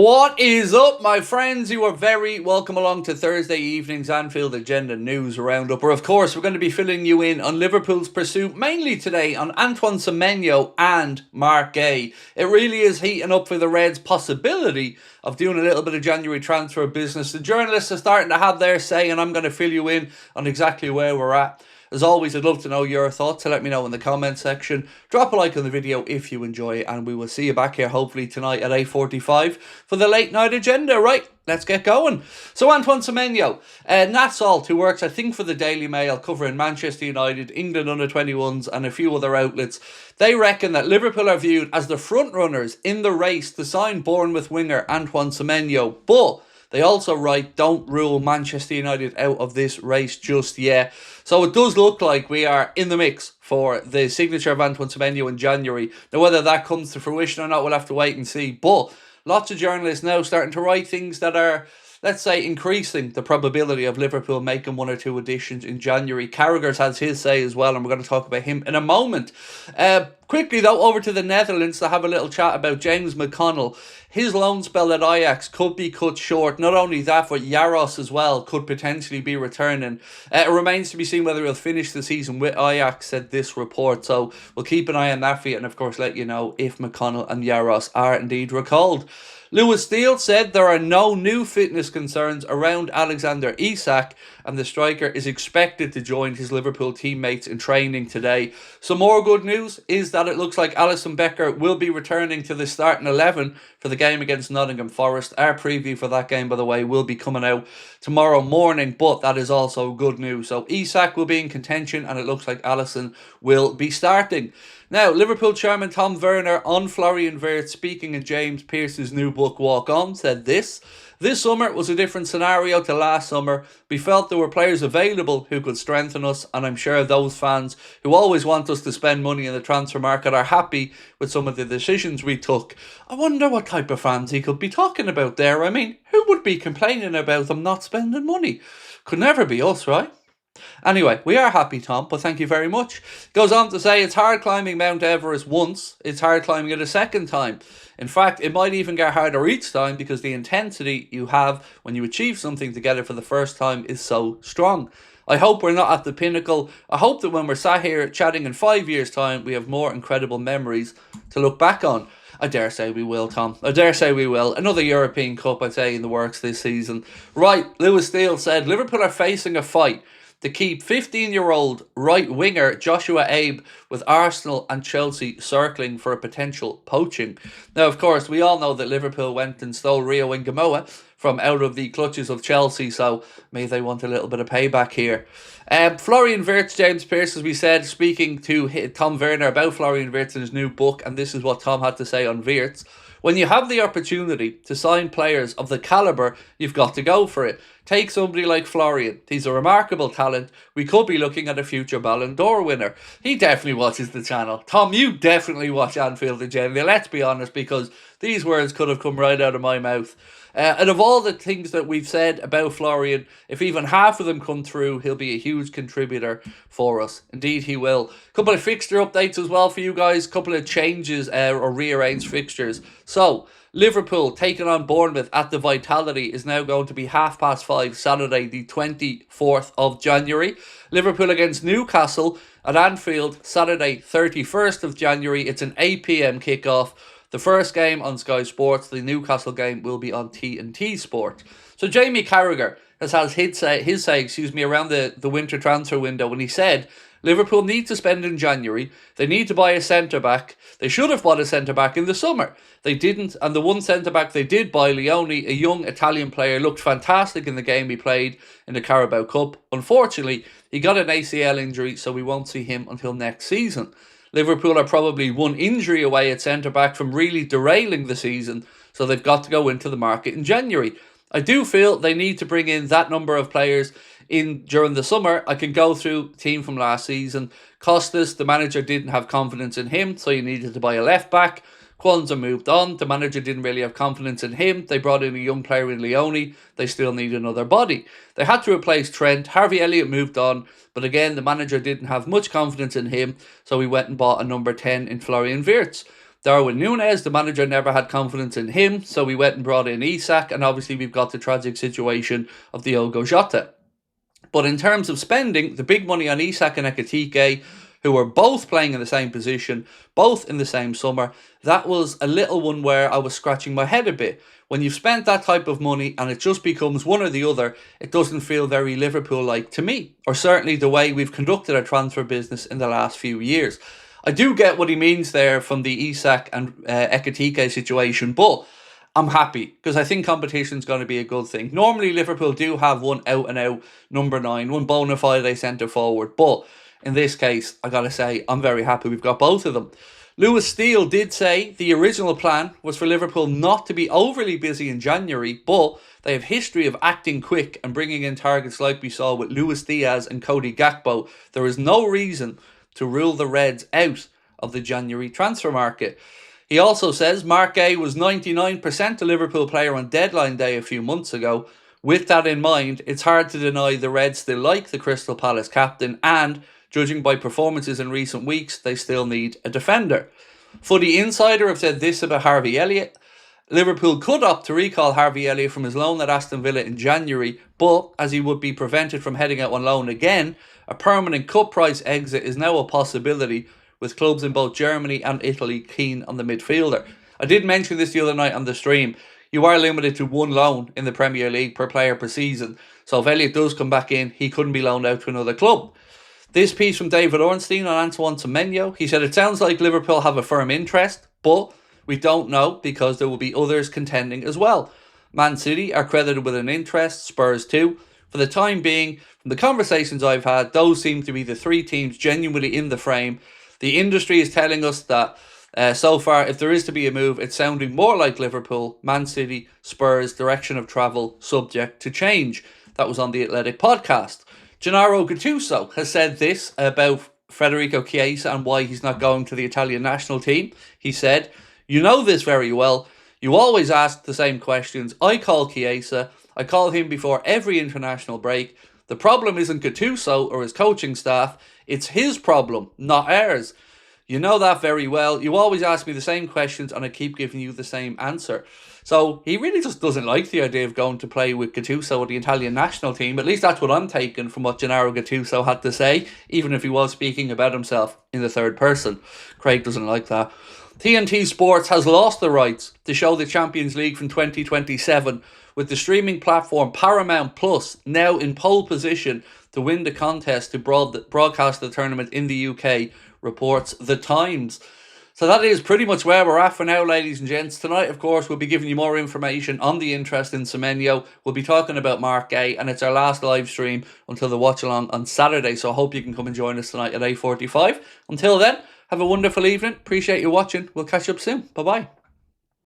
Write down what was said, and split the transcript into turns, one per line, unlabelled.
What is up, my friends? You are very welcome along to Thursday evening's Anfield Agenda News Roundup, where of course we're going to be filling you in on Liverpool's pursuit, mainly today on Antoine Semenyo and Marc Guéhi. It really is heating up for the Reds' possibility of doing a little bit of January transfer business. The journalists are starting to have their say, and I'm going to fill you in on exactly where we're at. As always, I'd love to know your thoughts, so let me know in the comment section. Drop a like on the video if you enjoy it, and we will see you back here hopefully tonight at 8:45 for the late night agenda. Right, let's get going. So Antoine Semenyo, Nat Salt, who works I think for the Daily Mail covering Manchester United, England under-21s and a few other outlets, they reckon that Liverpool are viewed as the front runners in the race to sign Bournemouth winger Antoine Semenyo, but they also write, don't rule Manchester United out of this race just yet. So it does look like we are in the mix for the signature of Antoine Semenyo in January. Now, whether that comes to fruition or not, we'll have to wait and see. But lots of journalists now starting to write things that are, let's say, increasing the probability of Liverpool making one or two additions in January. Carragher has his say as well, and we're going to talk about him in a moment. Quickly, though, over to the Netherlands to have a little chat about James McConnell. His loan spell at Ajax could be cut short. Not only that, but Jaros as well could potentially be returning. It remains to be seen whether he'll finish the season with Ajax, said this report. So we'll keep an eye on that for you, and of course let you know if McConnell and Jaros are indeed recalled. Lewis Steele said there are no new fitness concerns around Alexander Isak, and the striker is expected to join his Liverpool teammates in training today. Some more good news is that it looks like Alisson Becker will be returning to the starting 11 for the game against Nottingham Forest. Our preview for that game, by the way, will be coming out tomorrow morning, but that is also good news. So Isak will be in contention, and it looks like Alisson will be starting. Now, Liverpool chairman Tom Werner on Florian Wirtz, speaking in James Pearce's new book Walk On, said this summer was a different scenario to last summer. We felt there were players available who could strengthen us, and I'm sure those fans who always want us to spend money in the transfer market are happy with some of the decisions we took. I wonder what type of fans he could be talking about there. I mean, who would be complaining about them not spending money? Could never be us, right? Anyway, we are happy, Tom, but thank you very much. Goes on to say it's hard climbing Mount Everest once, it's hard climbing it a second time. In fact, it might even get harder each time because the intensity you have when you achieve something together for the first time is so strong. I hope we're not at the pinnacle. I hope that when we're sat here chatting in 5 years' time, we have more incredible memories to look back on. I dare say we will, Tom. I dare say we will. Another European Cup, I'd say, in the works this season. Right, Lewis Steele said, Liverpool are facing a fight to keep 15-year-old right winger Joshua Abe with Arsenal and Chelsea circling for a potential poaching. Now, of course, we all know that Liverpool went and stole Rio Ngamoa from out of the clutches of Chelsea, so maybe they want a little bit of payback here. Florian Wirtz, James Pearce, as we said, speaking to Tom Werner about Florian Wirtz in his new book, and this is what Tom had to say on Wirtz. When you have the opportunity to sign players of the calibre, you've got to go for it. Take somebody like Florian. He's a remarkable talent. We could be looking at a future Ballon d'Or winner. He definitely watches the channel. Tom, you definitely watch Anfield Agenda. Let's be honest, because these words could have come right out of my mouth. And of all the things that we've said about Florian, if even half of them come through, he'll be a huge contributor for us. Indeed, he will. Couple of fixture updates as well for you guys. Couple of changes or rearranged fixtures. So, Liverpool taking on Bournemouth at the Vitality is now going to be 5:30 Saturday, the 24th of January. Liverpool against Newcastle at Anfield, Saturday, 31st of January. It's an 8 p.m. kickoff. The first game on Sky Sports, the Newcastle game, will be on TNT Sport. So Jamie Carragher has had his say around the winter transfer window when he said Liverpool need to spend in January. They need to buy a centre-back. They should have bought a centre-back in the summer. They didn't, and the one centre-back they did buy, Leone, a young Italian player, looked fantastic in the game he played in the Carabao Cup. Unfortunately, he got an ACL injury, so we won't see him until next season. Liverpool are probably one injury away at centre-back from really derailing the season, so they've got to go into the market in January. I do feel they need to bring in that number of players in during the summer. I can go through the team from last season. Costas, the manager, didn't have confidence in him, so you needed to buy a left-back. Kwanzaa moved on. The manager didn't really have confidence in him. They brought in a young player in Leone. They still need another body. They had to replace Trent. Harvey Elliott moved on. But again, the manager didn't have much confidence in him. So he went and bought a number 10 in Florian Wirtz. Darwin Núñez, the manager, never had confidence in him, so we went and brought in Isak, and obviously we've got the tragic situation of Diogo Jota. But in terms of spending, the big money on Isak and Ekitike, who were both playing in the same position, both in the same summer, that was a little one where I was scratching my head a bit. When you've spent that type of money and it just becomes one or the other, it doesn't feel very Liverpool-like to me, or certainly the way we've conducted our transfer business in the last few years. I do get what he means there from the Isak and Ekitike situation, but I'm happy because I think competition is going to be a good thing. Normally, Liverpool do have one out-and-out number 9, one bona fide centre forward, but in this case, I got to say, I'm very happy we've got both of them. Lewis Steele did say the original plan was for Liverpool not to be overly busy in January, but they have history of acting quick and bringing in targets like we saw with Luis Diaz and Cody Gakpo. There is no reason to rule the Reds out of the January transfer market. He also says Mark Guéhi was 99% a Liverpool player on deadline day a few months ago. With that in mind, it's hard to deny the Reds still like the Crystal Palace captain, and judging by performances in recent weeks, they still need a defender. Footy Insider have said this about Harvey Elliott. Liverpool could opt to recall Harvey Elliott from his loan at Aston Villa in January, but as he would be prevented from heading out on loan again, a permanent cut price exit is now a possibility, with clubs in both Germany and Italy keen on the midfielder. I did mention this the other night on the stream. You are limited to one loan in the Premier League per player per season, so if Elliott does come back in, he couldn't be loaned out to another club. This piece from David Ornstein on Antoine Semenyo. He said, it sounds like Liverpool have a firm interest, but we don't know because there will be others contending as well. Man City are credited with an interest, Spurs too. For the time being, from the conversations I've had, those seem to be the 3 teams genuinely in the frame. The industry is telling us that so far, if there is to be a move, it's sounding more like Liverpool, Man City, Spurs, direction of travel, subject to change. That was on the Athletic podcast. Gennaro Gattuso has said this about Federico Chiesa and why he's not going to the Italian national team. He said, "You know this very well. You always ask the same questions. I call Chiesa. I call him before every international break. The problem isn't Gattuso or his coaching staff. It's his problem, not ours. You know that very well. You always ask me the same questions and I keep giving you the same answer." So he really just doesn't like the idea of going to play with Gattuso or the Italian national team. At least that's what I'm taking from what Gennaro Gattuso had to say, even if he was speaking about himself in the third person. Craig doesn't like that. TNT Sports has lost the rights to show the Champions League from 2027, with the streaming platform Paramount Plus now in pole position to win the contest to broadcast the tournament in the UK, reports The Times. So that is pretty much where we're at for now, ladies and gents. Tonight, of course, we'll be giving you more information on the interest in Semenyo. We'll be talking about Mark Guéhi, and it's our last live stream until the watch-along on Saturday. So I hope you can come and join us tonight at 8:45. Until then, have a wonderful evening. Appreciate you watching. We'll catch up soon. Bye-bye.